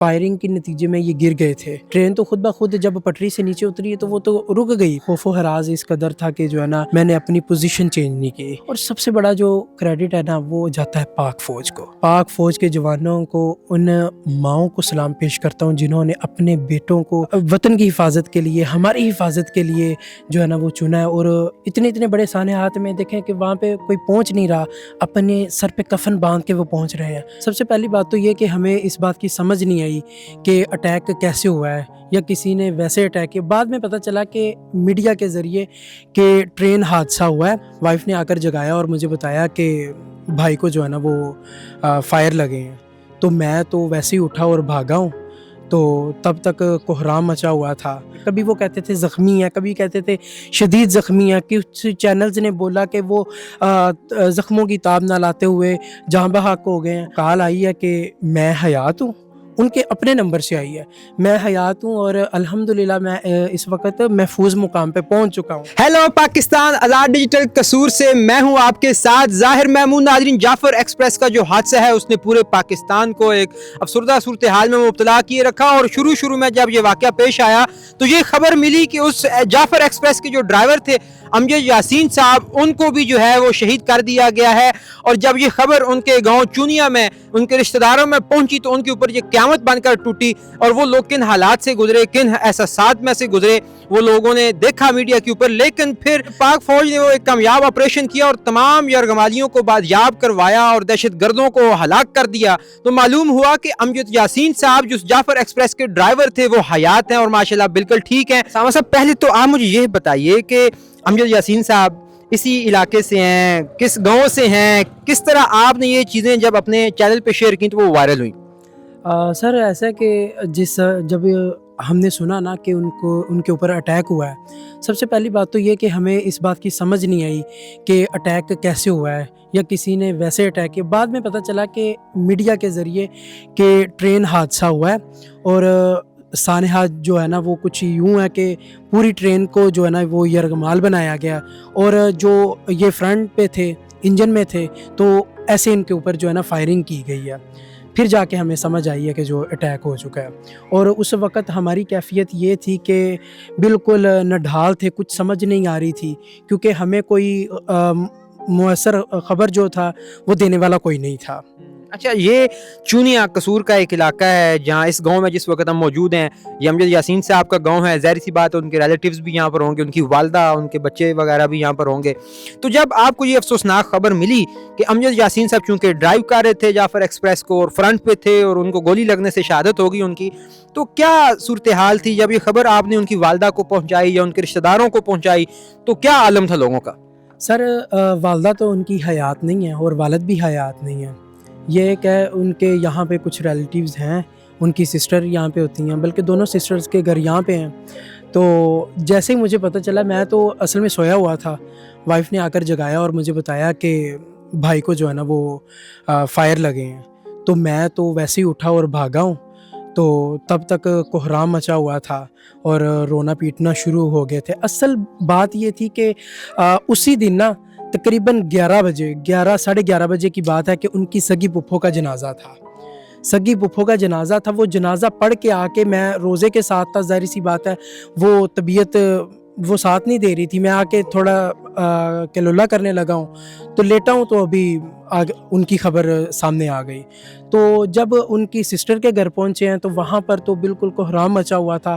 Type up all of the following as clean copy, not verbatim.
Firing के नतीजे में ये गिर गए थे। ट्रेन तो खुद ब खुद जब पटरी से नीचे उतरी तो वो तो रुक गई। खौफो हराज इस कदर था कि जो है ना मैंने अपनी पोजीशन चेंज नहीं की। और सबसे बड़ा जो क्रेडिट है ना वो जाता है पाक फौज को। पाक फौज के जवानों को, उन माओं को सलाम पेश करता हूँ जिन्होंने अपने बेटों को वतन की हिफाजत के लिए, हमारी हिफाजत के लिए जो है ना वो चुना है। और इतने इतने बड़े सानेहात में देखें कि वहाँ पे कोई पहुँच नहीं रहा, अपने सर पे कफन बांध के वो पहुँच रहे हैं। सबसे पहली बात तो ये कि हमें इस बात की समझ नहीं आई कि अटैक कैसे हुआ है या किसी ने वैसे अटैक किया। बाद में पता चला कि मीडिया के ज़रिए कि ट्रेन हादसा हुआ है। वाइफ ने आकर जगाया और मुझे बताया कि भाई को जो है ना वो फायर लगे हैं। तो मैं तो वैसे ही उठा और भागा हूँ। तो तब तक कोहराम मचा हुआ था। कभी वो कहते थे ज़ख्मी है, कभी कहते थे शदीद ज़ख्मी है। कुछ चैनल्स ने बोला कि वो ज़ख्मों की ताब ना लाते हुए जहाँ बहक हो गए हैं। कॉल आई है कि मैं हयात हूँ, उनके अपने नंबर से आई है, मैं हयात हूँ और अल्हम्दुलिल्लाह मैं इस वक्त महफूज मुकाम पे पहुँच चुका हूँ। हेलो पाकिस्तान, आज़ाद डिजिटल कसूर से मैं हूं आपके साथ ज़ाहिर महमूद। नाज़रीन, जाफ़र एक्सप्रेस का जो हादसा है उसने पूरे पाकिस्तान को एक अफसरदा सूरत हाल में मुब्तला किए रखा। और शुरू में जब ये वाक़या पेश आया तो ये खबर मिली कि उस जाफ़र एक्सप्रेस के जो ड्राइवर थे अमजद यासीन साहब, उनको भी जो है वो शहीद कर दिया गया है। और जब ये खबर उनके गाँव चुनिया में उनके रिश्तेदारों में पहुंची तो उनके ऊपर ये क़यामत बनकर टूटी। और वो लोग किन हालात से गुजरे, किन एहसासात में से गुजरे, वो लोगों ने देखा मीडिया के ऊपर। लेकिन फिर पाक फौज ने वो एक कामयाब ऑपरेशन किया और तमाम यरगमालियों को बाजियाब करवाया और दहशत गर्दों को हलाक कर दिया। तो मालूम हुआ कि अमजद यासीन साहब जो जाफर एक्सप्रेस के ड्राइवर थे वो हयात हैं और माशाल्लाह बिल्कुल ठीक हैं। सामा साहब, पहले तो आप मुझे ये बताइए कि अमजद यासीन साहब इसी इलाके से हैं, किस गांव से हैं, किस तरह आपने ये चीज़ें जब अपने चैनल पे शेयर की तो वो वायरल हुई? सर ऐसा है कि जब हमने सुना ना कि उनके ऊपर अटैक हुआ है, सबसे पहली बात तो ये कि हमें इस बात की समझ नहीं आई कि अटैक कैसे हुआ है या किसी ने वैसे अटैक किया। बाद में पता चला कि मीडिया के ज़रिए कि ट्रेन हादसा हुआ है और सानेहा जो है ना वो कुछ यूँ है कि पूरी ट्रेन को जो है ना वो यरगमाल बनाया गया और जो ये फ्रंट पे थे, इंजन में थे, तो ऐसे इनके ऊपर जो है ना फायरिंग की गई है। फिर जाके हमें समझ आई है कि जो अटैक हो चुका है। और उस वक़्त हमारी कैफ़ियत ये थी कि बिल्कुल नढाल थे, कुछ समझ नहीं आ रही थी क्योंकि हमें कोई मुयस्सर ख़बर जो था वो देने वाला कोई नहीं था। अच्छा, ये चूनिया कसूर का एक इलाका है जहाँ इस गांव में जिस वक्त हम मौजूद हैं, ये अमजद यासीन साहब का गांव है। ज़ाहिर सी बात है उनके रिलेटिव्स भी यहाँ पर होंगे, उनकी वालदा, उनके बच्चे वगैरह भी यहाँ पर होंगे। तो जब आपको ये अफसोसनाक खबर मिली कि अमजद यासीन साहब चूँकि ड्राइव कर रहे थे जाफर एक्सप्रेस को और फ्रंट पे थे और उनको गोली लगने से शहादत होगी उनकी, तो क्या सूरत हाल थी जब ये खबर आपने उनकी वालदा को पहुँचाई या उनके रिश्तेदारों को पहुँचाई, तो क्या आलम था लोगों का? सर वालदा तो उनकी हयात नहीं है और वालिद भी हयात नहीं है। ये एक है उनके यहाँ पे कुछ रिलेटिव्स हैं, उनकी सिस्टर यहाँ पे होती हैं, बल्कि दोनों सिस्टर्स के घर यहाँ पे हैं। तो जैसे ही मुझे पता चला, मैं तो असल में सोया हुआ था, वाइफ ने आकर जगाया और मुझे बताया कि भाई को जो है ना वो फायर लगे हैं। तो मैं तो वैसे ही उठा और भागा हूँ। तो तब तक कोहराम मचा हुआ था और रोना पीटना शुरू हो गए थे। असल बात ये थी कि उसी दिन ना तकरीबन 11 बजे, 11 साढ़े 11 बजे की बात है कि उनकी सगी पुप्पो का जनाजा था। सगी पुप्पो का जनाजा था। वो जनाजा पढ़ के आके मैं रोज़े के साथ था, ज़ाहिर सी बात है वो तबीयत वो साथ नहीं दे रही थी। मैं आके थोड़ा कलोला करने लगा हूँ तो लेटा हूँ तो अभी उनकी खबर सामने आ गई। तो जब उनकी सिस्टर के घर पहुँचे हैं तो वहाँ पर तो बिल्कुल कोहराम मचा हुआ था।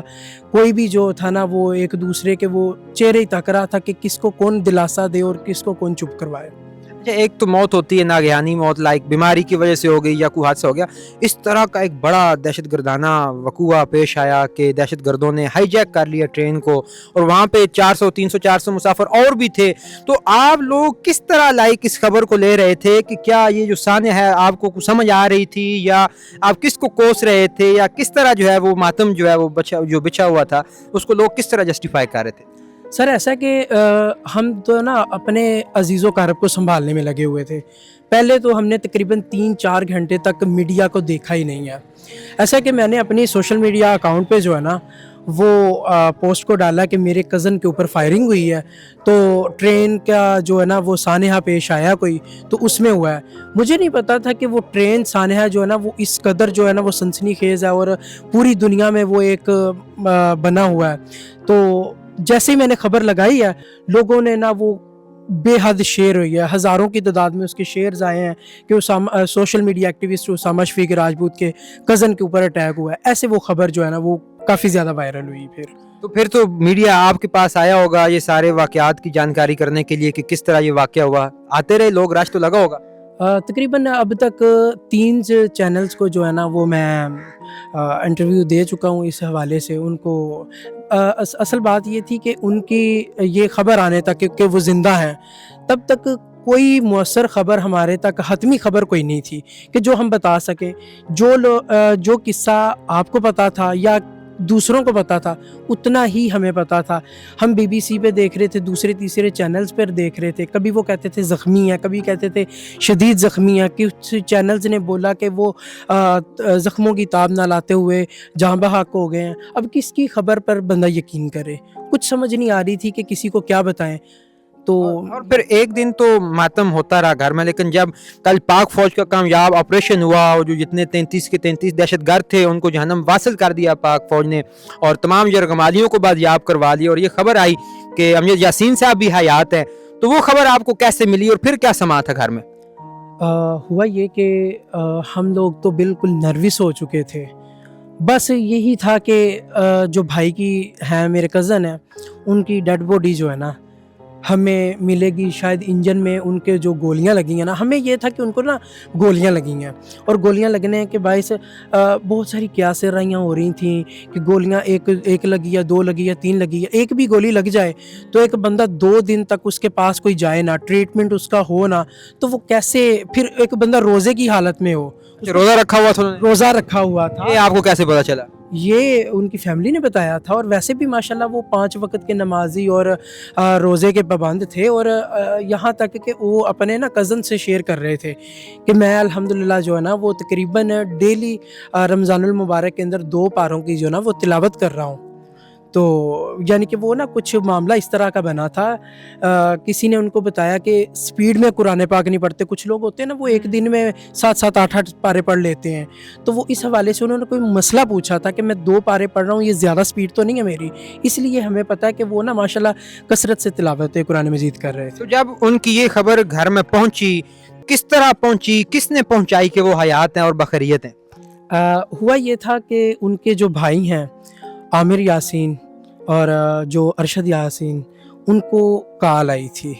कोई भी जो था ना वो एक दूसरे के वो चेहरे ही तक रहा था कि किसको कौन दिलासा दे और किसको कौन चुप करवाए। अच्छा, एक तो मौत होती है नागहानी मौत, लाइक बीमारी की वजह से हो गई या कोई हादसा हो गया। इस तरह का एक बड़ा दहशत गर्दाना वक़ूआ पेश आया कि दहशत गर्दों ने हाईजैक कर लिया ट्रेन को और वहाँ पे 400 300 400 मुसाफिर और भी थे। तो आप लोग किस तरह लाइक इस खबर को ले रहे थे कि क्या ये जो सान्य है आपको कुछ समझ आ रही थी या आप किसको कोस रहे थे या किस तरह जो है वो मातम जो है वो बिछा हुआ था उसको लोग किस तरह जस्टिफाई कर रहे थे? सर ऐसा कि हम तो ना अपने अजीज़ो कारब को संभालने में लगे हुए थे। पहले तो हमने तकरीबन 3-4 घंटे तक मीडिया को देखा ही नहीं है। ऐसा कि मैंने अपनी सोशल मीडिया अकाउंट पे जो है ना वो पोस्ट को डाला कि मेरे कज़न के ऊपर फायरिंग हुई है, तो ट्रेन का जो है ना वो सानहा पेश आया कोई, तो उसमें हुआ है। मुझे नहीं पता था कि वो ट्रेन सानहा जो है ना वो इस कदर जो है ना वो सनसनीखेज़ है और पूरी दुनिया में वो एक बना हुआ है। तो जैसे ही मैंने खबर लगाई है, लोगों ने ना वो बेहद शेयर हुई है, हज़ारों की तादाद में उसके शेयर्स आए हैं कि social media activist Usama Shafiq Rajput के कज़न के ऊपर अटैक हुआ है। ऐसे वो खबर जो है ना वो काफ़ी ज़्यादा वायरल हुई। फिर तो मीडिया आपके पास आया होगा ये सारे वाक़यात की जानकारी करने के लिए कि किस तरह ये वाक़या हुआ, आते रहे लोग, रश तो लगा होगा? तकरीबन अब तक 3 चैनल्स को जो है ना वो मैं इंटरव्यू दे चुका हूँ इस हवाले से। उनको असल बात ये थी कि उनकी ये ख़बर आने तक कि वो ज़िंदा हैं, तब तक कोई मौसर ख़बर हमारे तक, हतमी ख़बर कोई नहीं थी कि जो हम बता सकें। जो किस्सा आपको पता था या दूसरों को पता था, उतना ही हमें पता था। हम BBC पे देख रहे थे, दूसरे तीसरे चैनल्स पर देख रहे थे, कभी वो कहते थे ज़ख्मी है, कभी कहते थे शदीद ज़ख्मी है। कुछ चैनल्स ने बोला कि वो ज़ख्मों की ताब ना लाते हुए जहाँ बहक हो गए हैं। अब किसकी ख़बर पर बंदा यकीन करे, कुछ समझ नहीं आ रही थी कि किसी को क्या बताएं। तो और फिर एक दिन तो मातम होता रहा घर में, लेकिन जब कल पाक फौज का कामयाब ऑपरेशन हुआ और जो जितने 33 के 33 दहशतगर्द थे उनको जहन्नम वासिल कर दिया पाक फौज ने और तमाम यरगमालियों को बाजियाब करवा लिया और ये खबर आई कि अमजद यासीन साहब भी हयात हैं, तो वो खबर आपको कैसे मिली और फिर क्या समा था घर में? हुआ ये कि हम लोग तो बिल्कुल नर्वस हो चुके थे। बस यही था कि जो भाई की है, मेरे कज़न है, उनकी डेड बॉडी जो है ना हमें मिलेगी शायद। इंजन में उनके जो गोलियां लगी हैं ना, हमें ये था कि उनको ना गोलियां लगी हैं और गोलियां लगने के बायस बहुत सारी क्यासें रहियाँ हो रही थी कि गोलियां एक लगी या 2 लगी या 3 लगी या एक भी गोली लग जाए तो एक बंदा 2 दिन तक उसके पास कोई जाए ना, ट्रीटमेंट उसका हो ना, तो वो कैसे, फिर एक बंदा रोज़े की हालत में हो। रोज़ा रखा हुआ था? रोज़ा रखा हुआ था। ये आपको कैसे पता चला? ये उनकी फैमिली ने बताया था। और वैसे भी माशाल्लाह वो 5 वक्त के नमाजी और रोज़े के पाबंद थे। और यहाँ तक कि वो अपने ना कज़न से शेयर कर रहे थे कि मैं अल्हम्दुलिल्लाह जो है ना वो तकरीबन डेली रमज़ानुल मुबारक के अंदर 2 पारों की जो है ना वो तिलावत कर रहा हूँ। तो यानी कि वो ना कुछ मामला इस तरह का बना था। किसी ने उनको बताया कि स्पीड में कुरान पाक नहीं पढ़ते। कुछ लोग होते हैं ना वो एक दिन में 7-7 8-8 पारे पढ़ लेते हैं। तो वो इस हवाले से उन्होंने कोई मसला पूछा था कि मैं 2 पारे पढ़ रहा हूँ, ये ज़्यादा स्पीड तो नहीं है मेरी? इसलिए हमें पता है कि वो ना माशाल्लाह कसरत से तिलावत कुरान मजीद कर रहे थे। तो जब उनकी ये खबर घर में पहुंची, किस तरह पहुंची, किसने पहुंचाई कि वो हयात हैं और बखैरियत हैं? हुआ ये था कि उनके जो भाई हैं आमिर यासीन और जो अरशद यासीन, उनको कॉल आई थी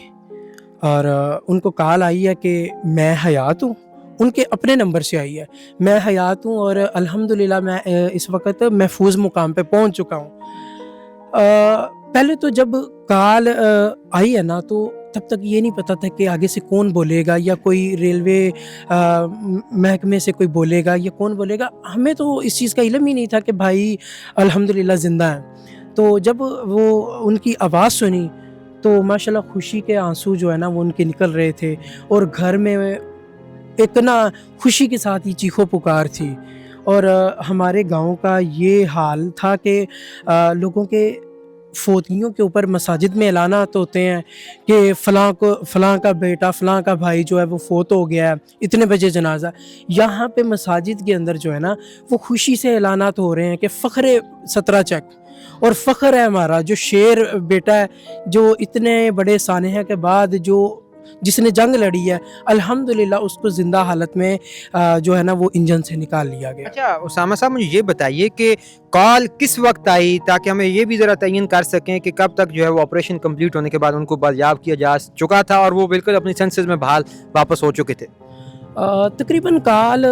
और उनको कॉल आई है कि मैं हयात हूँ। उनके अपने नंबर से आई है, मैं हयात हूँ और अल्हम्दुलिल्लाह मैं इस वक्त महफूज मुकाम पे पहुँच चुका हूँ। पहले तो जब कॉल आई है ना तो तब तक ये नहीं पता था कि आगे से कौन बोलेगा या कोई रेलवे महकमे से कोई बोलेगा या कौन बोलेगा। हमें तो इस चीज़ का इल्म ही नहीं था कि भाई अल्हम्दुलिल्लाह ज़िंदा हैं। तो जब वो उनकी आवाज़ सुनी तो माशाल्लाह खुशी के आंसू जो है ना वो उनके निकल रहे थे और घर में एक ना खुशी के साथ ही चीखो पुकार थी। और हमारे गांव का ये हाल था कि लोगों के फोतियों के ऊपर मसाजिद में ऐलानात होते हैं कि फ़लाँ का बेटा, फ़लाँ का भाई जो है वो फोत हो गया है, इतने बजे जनाजा। यहाँ पे मसाजिद के अंदर जो है ना वो खुशी से ऐलानात हो रहे हैं कि फ़ख्र 17 चक और फ़ख्र है हमारा जो शेर बेटा है, जो इतने बड़े सानहा के बाद जिसने जंग लड़ी है, अल्हम्दुलिल्लाह उसको ज़िंदा हालत में जो है ना वो इंजन से निकाल लिया गया। अच्छा उसामा साहब, मुझे ये बताइए कि कॉल किस वक्त आई ताकि हमें ये भी ज़रा तयन कर सकें कि कब तक जो है वो ऑपरेशन कंप्लीट होने के बाद उनको बाजियाब किया जा चुका था और वो बिल्कुल अपनी सेंसेस में बहाल वापस हो चुके थे? तकरीबन कॉल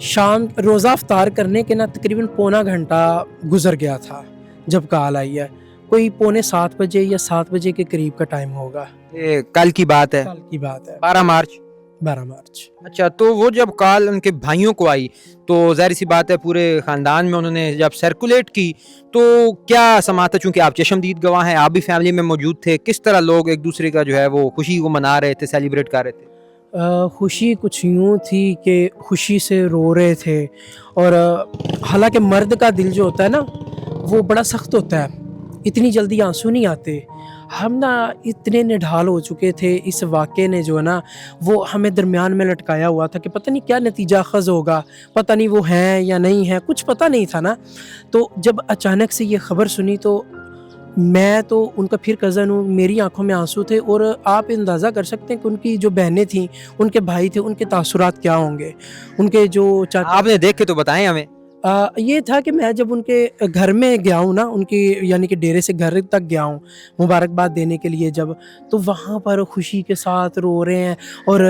शाम रोज़ा अफ्तार करने के ना तकरीबन पौना घंटा गुजर गया था जब कॉल आई है। कोई पौने 7 बजे या 7 बजे के करीब का टाइम होगा। ये कल की बात है? कल की बात है, 12 मार्च। 12 मार्च। अच्छा, तो वो जब कॉल उनके भाइयों को आई तो ज़ाहिर सी बात है पूरे ख़ानदान में उन्होंने जब सर्कुलेट की तो क्या समा था? चूँकि आप चशमदीद गवाह हैं, आप भी फैमिली में मौजूद थे, किस तरह लोग एक दूसरे का जो है वो खुशी को मना रहे थे, सेलिब्रेट कर रहे थे? खुशी कुछ यूँ थी कि खुशी से रो रहे थे। और हालांकि मर्द का दिल जो होता है ना وہ بڑا سخت ہوتا ہے، اتنی جلدی آنسو نہیں آتے. ہم نا اتنے نڈھال ہو چکے تھے اس واقعے نے جو ہے نا وہ ہمیں درمیان میں لٹکایا ہوا تھا کہ پتہ نہیں کیا نتیجہ اخذ ہوگا، پتہ نہیں وہ ہیں یا نہیں ہیں، کچھ پتہ نہیں تھا نا. تو جب اچانک سے یہ خبر سنی تو میں تو ان کا پھر کزن ہوں، میری آنکھوں میں آنسو تھے. اور آپ اندازہ کر سکتے ہیں کہ ان کی جو بہنیں تھیں، ان کے بھائی تھے، ان کے تاثرات کیا ہوں گے. ان کے جو چاچا آپ نے دیکھ کے تو بتائیں ہمیں. یہ تھا کہ میں جب ان کے گھر میں گیا ہوں نا، ان کی یعنی کہ ڈیرے سے گھر تک گیا ہوں مبارکباد دینے کے لیے جب، تو وہاں پر خوشی کے ساتھ رو رہے ہیں اور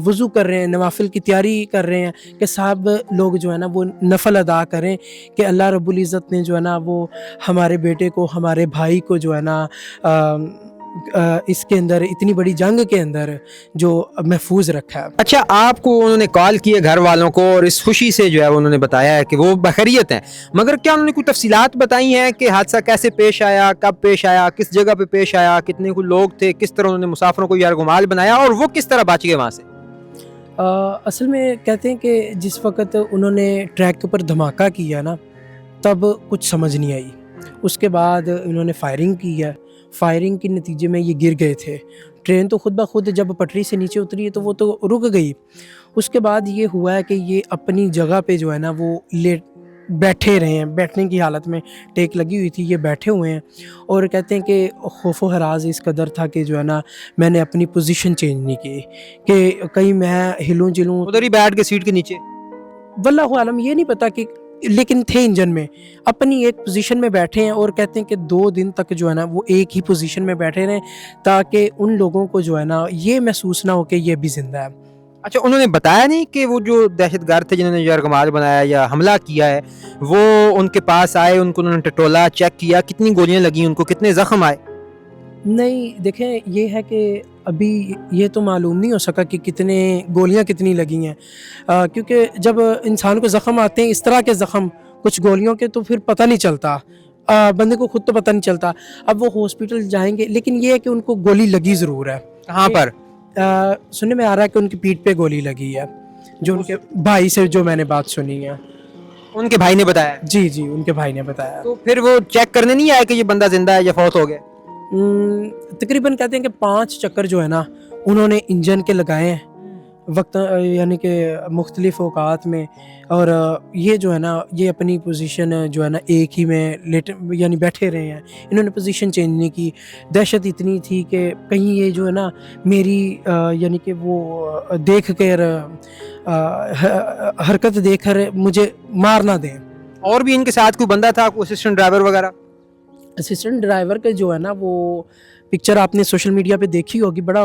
وضو کر رہے ہیں، نوافل کی تیاری کر رہے ہیں کہ سب لوگ جو ہے نا وہ نفل ادا کریں کہ اللہ رب العزت نے جو ہے نا وہ ہمارے بیٹے کو، ہمارے بھائی کو جو ہے نا اس کے اندر اتنی بڑی جنگ کے اندر جو محفوظ رکھا ہے. اچھا، آپ کو انہوں نے کال کی ہے گھر والوں کو اور اس خوشی سے جو ہے انہوں نے بتایا ہے کہ وہ بخیریت ہیں، مگر کیا انہوں نے کوئی تفصیلات بتائی ہیں کہ حادثہ کیسے پیش آیا، کب پیش آیا، کس جگہ پہ پیش آیا، کتنے کو لوگ تھے، کس طرح انہوں نے مسافروں کو یرغمال بنایا اور وہ کس طرح بچ گئے وہاں سے؟ اصل میں کہتے ہیں کہ جس وقت انہوں نے ٹریک کے اوپر دھماکہ کیا نا تب کچھ سمجھ نہیں آئی. اس کے بعد انہوں نے فائرنگ کی ہے، فائرنگ کے نتیجے میں یہ گر گئے تھے. ٹرین تو خود بخود جب پٹری سے نیچے اتری ہے تو وہ تو رک گئی. اس کے بعد یہ ہوا ہے کہ یہ اپنی جگہ پہ جو ہے نا وہ بیٹھے رہے ہیں، بیٹھنے کی حالت میں ٹیک لگی ہوئی تھی، یہ بیٹھے ہوئے ہیں. اور کہتے ہیں کہ خوف و ہراس اس قدر تھا کہ جو ہے نا میں نے اپنی پوزیشن چینج نہیں کی کہ کہیں میں ہلوں جلوں. ادھر ہی بیٹھ کے سیٹ کے نیچے. واللہ عالم یہ نہیں پتا کہ، لیکن تھے انجن میں، اپنی ایک پوزیشن میں بیٹھے ہیں. اور کہتے ہیں کہ 2 دن تک جو ہے نا وہ ایک ہی پوزیشن میں بیٹھے رہیں تاکہ ان لوگوں کو جو ہے نا یہ محسوس نہ ہو کہ یہ بھی زندہ ہے. اچھا، انہوں نے بتایا نہیں کہ وہ جو دہشت گرد تھے جنہوں نے یرغمال بنایا یا حملہ کیا ہے وہ ان کے پاس آئے، ان کو انہوں نے ٹٹولا، چیک کیا، کتنی گولیاں لگیں ان کو، کتنے زخم آئے؟ نہیں دیکھیں، یہ ہے کہ ابھی یہ تو معلوم نہیں ہو سکا کہ کتنے گولیاں کتنی لگی ہیں، کیونکہ جب انسان کو زخم آتے ہیں اس طرح کے زخم کچھ گولیوں کے تو پھر پتہ نہیں چلتا، بندے کو خود تو پتہ نہیں چلتا. اب وہ ہاسپٹل جائیں گے، لیکن یہ ہے کہ ان کو گولی لگی ضرور ہے. کہاں پر؟ سننے میں آ رہا ہے کہ ان کی پیٹھ پہ گولی لگی ہے، جو ان کے بھائی سے جو میں نے بات سنی ہے. ان کے بھائی نے بتایا؟ جی جی، ان کے بھائی نے بتایا. تو پھر وہ چیک کرنے نہیں آئے کہ یہ بندہ زندہ ہے یا فوت ہو گیا؟ تقریباً کہتے ہیں کہ 5 چکر جو ہے نا انہوں نے انجن کے لگائے ہیں وقت، یعنی کہ مختلف اوقات میں. اور یہ جو ہے نا یہ اپنی پوزیشن جو ہے نا ایک ہی میں یعنی بیٹھے رہے ہیں، انہوں نے پوزیشن چینج نہیں کی. دہشت اتنی تھی کہ کہیں یہ جو ہے نا میری یعنی کہ وہ دیکھ کر حرکت دیکھ کر مجھے مار نہ دیں. اور بھی ان کے ساتھ کوئی بندہ تھا، کوئی اسسٹنٹ ڈرائیور وغیرہ؟ اسسٹنٹ ڈرائیور کا جو ہے نا وہ پکچر آپ نے سوشل میڈیا پہ دیکھی ہوگی، بڑا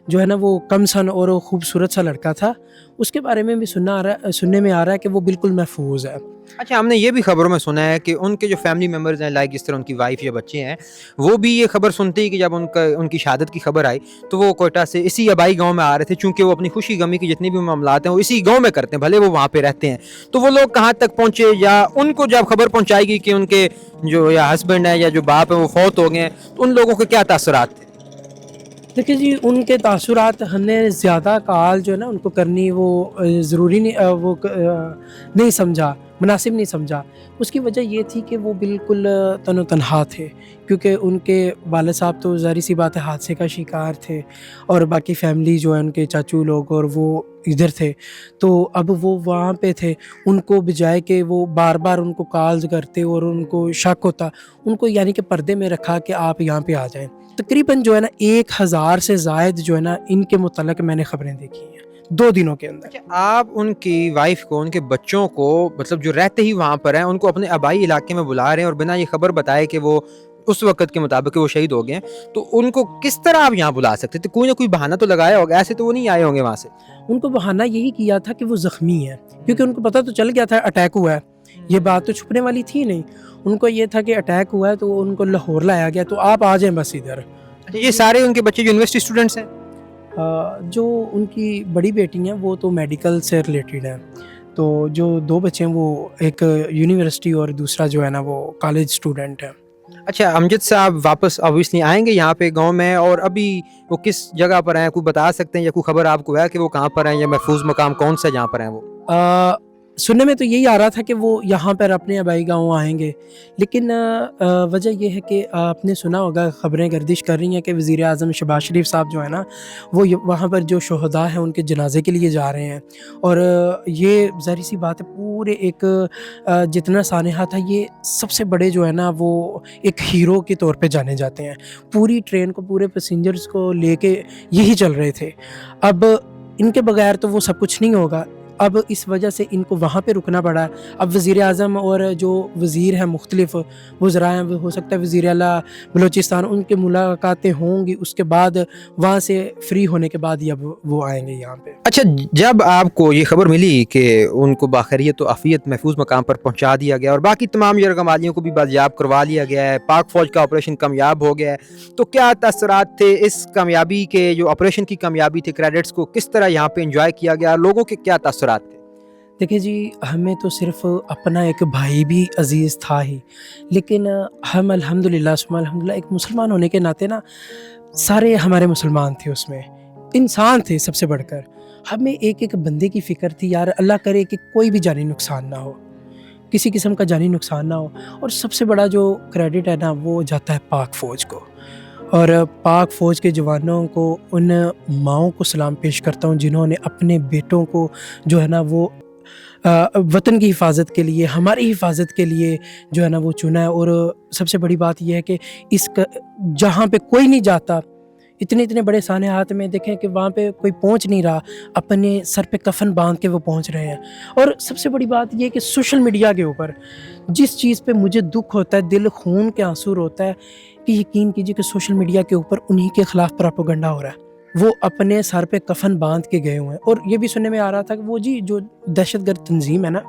جو ہے نا وہ کم سن اور خوبصورت سا لڑکا تھا. اس کے بارے میں بھی سننے میں آ رہا ہے کہ وہ بالکل محفوظ ہے. اچھا، ہم نے یہ بھی خبروں میں سنا ہے کہ ان کے جو فیملی ممبرز ہیں، لائک جس طرح ان کی وائف یا بچے ہیں، وہ بھی یہ خبر سنتے ہی کہ جب ان کی شہادت کی خبر آئی تو وہ کوئٹہ سے اسی آبائی گاؤں میں آ رہے تھے، چونکہ وہ اپنی خوشی غمی کی جتنی بھی معاملات ہیں وہ اسی گاؤں میں کرتے ہیں، بھلے وہ وہاں پہ رہتے ہیں. تو وہ لوگ کہاں تک پہنچے، یا ان کو جب خبر پہنچائی گئی کہ ان کے جو یا ہسبینڈ ہے یا جو باپ ہے وہ فوت ہو گئے ہیں، تو ان لوگوں کے کیا تاثرات تھے؟ دیکھیں جی، ان کے تاثرات ہم نے زیادہ کال جو ہے نا ان کو کرنی وہ ضروری نہیں، وہ نہیں سمجھا، مناسب نہیں سمجھا. اس کی وجہ یہ تھی کہ وہ بالکل تن و تنہا تھے، کیونکہ ان کے والد صاحب تو ظاہر سی بات ہے حادثے کا شکار تھے، اور باقی فیملی جو ہے ان کے چاچو لوگ اور وہ ادھر تھے. تو اب وہ وہاں پہ تھے، ان کو بجائے کہ وہ بار بار ان کو کالز کرتے اور ان کو شک ہوتا، ان کو یعنی کہ پردے میں رکھا کہ آپ یہاں پہ آ جائیں. تقریباً جو ہے نا 1000 سے زائد جو ہے نا ان کے متعلق میں نے خبریں دیکھی ہیں 2 دنوں کے اندر. آپ ان کی وائف کو، ان کے بچوں کو، مطلب جو رہتے ہی وہاں پر ہیں، ان کو اپنے آبائی علاقے میں بلا رہے ہیں اور بنا یہ خبر بتائے کہ وہ اس وقت کے مطابق وہ شہید ہو گئے ہیں، تو ان کو کس طرح آپ یہاں بلا سکتے تھے؟ کوئی نہ کوئی بہانہ تو لگایا ہوگا، ایسے تو وہ نہیں آئے ہوں گے وہاں سے. ان کو بہانہ یہی کیا تھا کہ وہ زخمی ہے، کیونکہ ان کو پتہ تو چل گیا تھا اٹیک ہوا ہے، یہ بات تو چھپنے والی تھی نہیں. ان کو یہ تھا کہ اٹیک ہوا ہے تو ان کو لاہور لایا گیا، تو آپ آ جائیں بس ادھر. یہ سارے ان کے بچے یونیورسٹی اسٹوڈنٹس ہیں؟ جو ان کی بڑی بیٹی ہیں وہ تو میڈیکل سے ریلیٹڈ ہیں، تو جو 2 بچے ہیں وہ ایک یونیورسٹی اور دوسرا جو ہے نا وہ کالج اسٹوڈنٹ ہے. اچھا، امجد صاحب واپس اوبیسلی آئیں گے یہاں پہ گاؤں میں، اور ابھی وہ کس جگہ پر ہیں کوئی بتا سکتے ہیں، یا کوئی خبر آپ کو ہے کہ وہ کہاں پر ہیں، یا محفوظ مقام کون سا جہاں پر ہیں وہ؟ सुनने में तो यही आ रहा था कि वो यहाँ पर अपने आबाई गाँव आएंगे, लेकिन वजह ये है कि आपने सुना होगा, खबरें गर्दिश कर रही हैं कि वज़ीर आज़म शहबाज शरीफ साहब जो है ना, वो वहाँ पर जो शहदा हैं उनके जनाजे के लिए जा रहे हैं। और ये ज़ाहिर सी बात है, पूरे एक जितना सानहा था, ये सबसे बड़े जो है ना वो एक हीरो के तौर पे जाने जाते हैं। पूरी ट्रेन को, पूरे पैसेंजर्स को लेके यही चल रहे थे। अब इनके बगैर तो वो सब कुछ नहीं होगा। अब इस वजह से इनको वहाँ पे रुकना पड़ा है। अब वज़ीर आज़म और जो वज़ीर हैं, मुख्तलिफ़ वज़रा हैं, हो सकता है वज़ीर आला बलूचिस्तान, उनके मुलाकातें होंगी, उसके बाद वहाँ से फ्री होने के बाद ही अब वो आएंगे यहाँ पे। अच्छा, जब आपको ये खबर मिली कि उनको बाखैरियत तो आफियत महफूज मकाम पर पहुंचा दिया गया और बाकी तमाम यरगमालियों को भी बाजियाब करवा लिया गया है, पाक फ़ौज का ऑपरेशन कामयाब हो गया है, तो क्या तअस्सुरात थे इस कामयाबी के? जो ऑपरेशन की कामयाबी थी, क्रेडिट्स को किस तरह यहाँ पे इंजॉय किया गया, लोगों के क्या तअस्सुरात थे? देखिए जी, हमें तो सिर्फ़ अपना एक भाई भी अज़ीज़ था ही, लेकिन हम अल्हम्दुलिल्लाह सुम्मा अल्हम्दुलिल्लाह एक मुसलमान होने के नाते ना, सारे हमारे मुसलमान थे, उसमें इंसान थे सबसे बढ़कर। हमें एक-एक बंदे की फ़िक्र थी, यार अल्लाह करे कि कोई भी जानी नुकसान ना हो, किसी किस्म का जानी नुकसान ना हो। और सबसे बड़ा जो क्रेडिट है ना, वो जाता है पाक फ़ौज को, और पाक फ़ौज के जवानों को, उन माँओं को सलाम पेश करता हूँ जिन्होंने अपने बेटों को जो है ना वो वतन की हिफाजत के लिए, हमारी हिफाजत के लिए जो है ना वो चुना है। और सबसे बड़ी बात यह है कि जहाँ पे कोई नहीं जाता, इतने बड़े सानेहात में देखें कि वहाँ पे कोई पहुँच नहीं रहा, अपने सर पे कफन बांध के वो पहुँच रहे हैं। और सबसे बड़ी बात यह है कि सोशल मीडिया के ऊपर जिस चीज़ पे मुझे दुख होता है, दिल खून के आंसू रोता है, कि यकीन कीजिए कि सोशल मीडिया के ऊपर उन्हीं के ख़िलाफ़ प्रोपेगेंडा हो रहा है। वो अपने सर पे कफन बांध के गए हुए हैं। और ये भी सुनने में आ रहा था कि वो जी जो दहशतगर्द तंजीम है ना,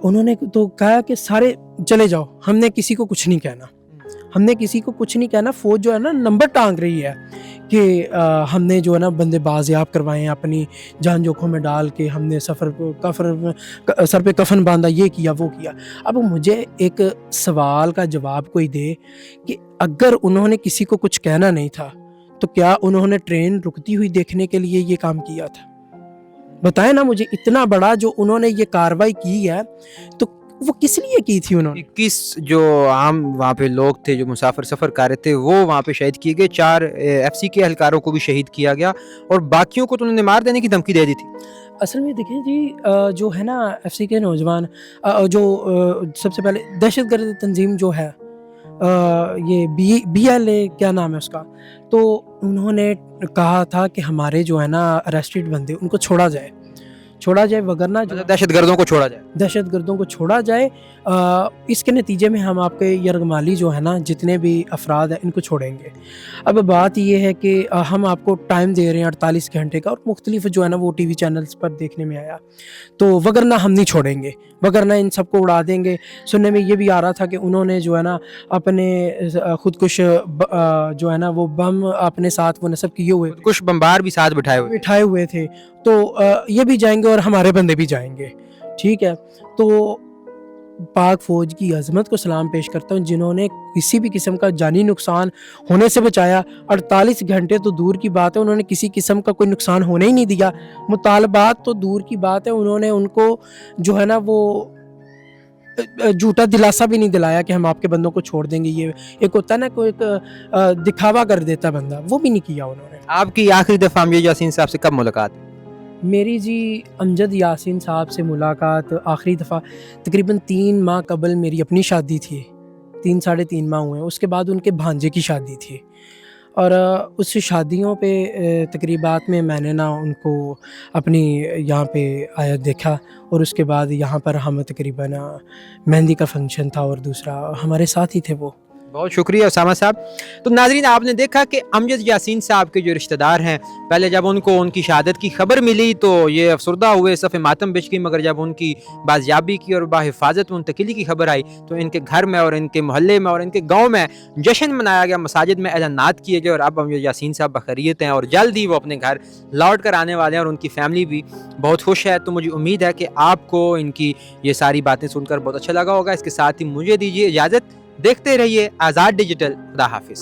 उन्होंने तो कहा कि सारे चले जाओ, हमने किसी को कुछ नहीं कहना, हमने किसी को कुछ नहीं कहना। फ़ौज जो है ना नंबर टांग रही है कि हमने जो है ना बंदे बाजियाब करवाए हैं, अपनी जान जोखों में डाल के हमने सर पे कफन बांधा, ये किया वो किया। अब मुझे एक सवाल का जवाब कोई दे कि अगर उन्होंने किसी को कुछ कहना नहीं था, तो क्या उन्होंने ट्रेन रुकती हुई देखने के लिए ये काम किया था? बताएं ना मुझे। इतना बड़ा जो उन्होंने ये कार्रवाई की है, तो वो किस लिए की थी उन्होंने? 21 जो आम वहाँ पे लोग थे, जो मुसाफिर सफ़र कर रहे थे, वो वहाँ पे शहीद किए गए। 4 FC के एहलकारों को भी शहीद किया गया और बाकियों को तो उन्होंने मार देने की धमकी दे दी थी। असल में देखें जी, जो है ना FC के नौजवान, सबसे पहले दहशतगर्द तंजीम जो है, ये BLA क्या नाम है उसका, तो उन्होंने कहा था कि हमारे जो है ना अरेस्टेड बंदे, उनको छोड़ा जाए, वगरना जो दहशतगर्दों को छोड़ा जाए। दहशतगर्दों को छोड़ा जाए। इसके नतीजे में हम आपके यरगमाली जो है ना, जितने भी अफराद हैं, इनको छोड़ेंगे। अब बात ये है कि हम आपको टाइम दे रहे हैं 48 घंटे का, और मुख्तलिफ जो है ना वो TV चैनल्स पर देखने में आया, तो वगरना हम नहीं छोड़ेंगे, वगरना इन सबको उड़ा देंगे। सुनने में ये भी आ रहा था कि उन्होंने जो है ना अपने खुदकुश जो है ना वो बम अपने साथ वो नस्ब किए हुए, कुछ बम्बार भी साथ बिठाए हुए थे। तो ये भी जाएंगे और हमारे बंदे भी जाएंगे, ठीक है। तो पाक फ़ौज की अज़मत को सलाम पेश करता हूँ, जिन्होंने किसी भी किस्म का जानी नुकसान होने से बचाया। 48 घंटे तो दूर की बात है, उन्होंने किसी किस्म का कोई नुकसान होने ही नहीं दिया। मुतालबात तो दूर की बात है, उन्होंने उनको जो है ना वो झूठा दिलासा भी नहीं दिलाया कि हम आपके बंदों को छोड़ देंगे। ये एक होता है ना, कोई दिखावा कर देता बंदा, वो भी नहीं किया उन्होंने। आपकी आखिरी दफ़ा अमजद यासीन साहब से कब मुलाकात? मेरी जी अमजद यासीन साहब से मुलाकात आखिरी दफ़ा तकरीबन 3 माह कबल मेरी अपनी शादी थी, 3 साढ़े 3 माह हुए। उसके बाद उनके भांजे की शादी थी, और उस शादियों पे तकरीबात में मैंने ना उनको अपनी यहाँ पे आया देखा, और उसके बाद यहाँ पर हम तकरीबन मेहंदी का फंक्शन था, और दूसरा हमारे साथ ही थे वो। बहुत शुक्रिया उसामा साहब। तो नाज़रीन, आपने देखा कि अमजद यासीन साहब के जो रिश्तेदार हैं, पहले जब उनको उनकी शहादत की खबर मिली तो ये अफसरदा हुए, सफ़े मातम बिछ गई, मगर जब उनकी बाजियाबी की और बाहिफाजत मुंतकिली की खबर आई तो इनके घर में और इनके मोहल्ले में और इनके गाँव में जश्न मनाया गया, मसाजिद में एलानात किए गए, और अब अमजद यासीन साहब बखैरियत हैं और जल्द ही वो अपने घर लौट कर आने वाले हैं, और उनकी फैमिली भी बहुत खुश है। तो मुझे उम्मीद है कि आपको इनकी ये सारी बातें सुनकर बहुत अच्छा लगा होगा। इसके साथ ही मुझे दीजिए इजाज़त, देखते रहिए आज़ाद डिजिटल। खुदा हाफिज़।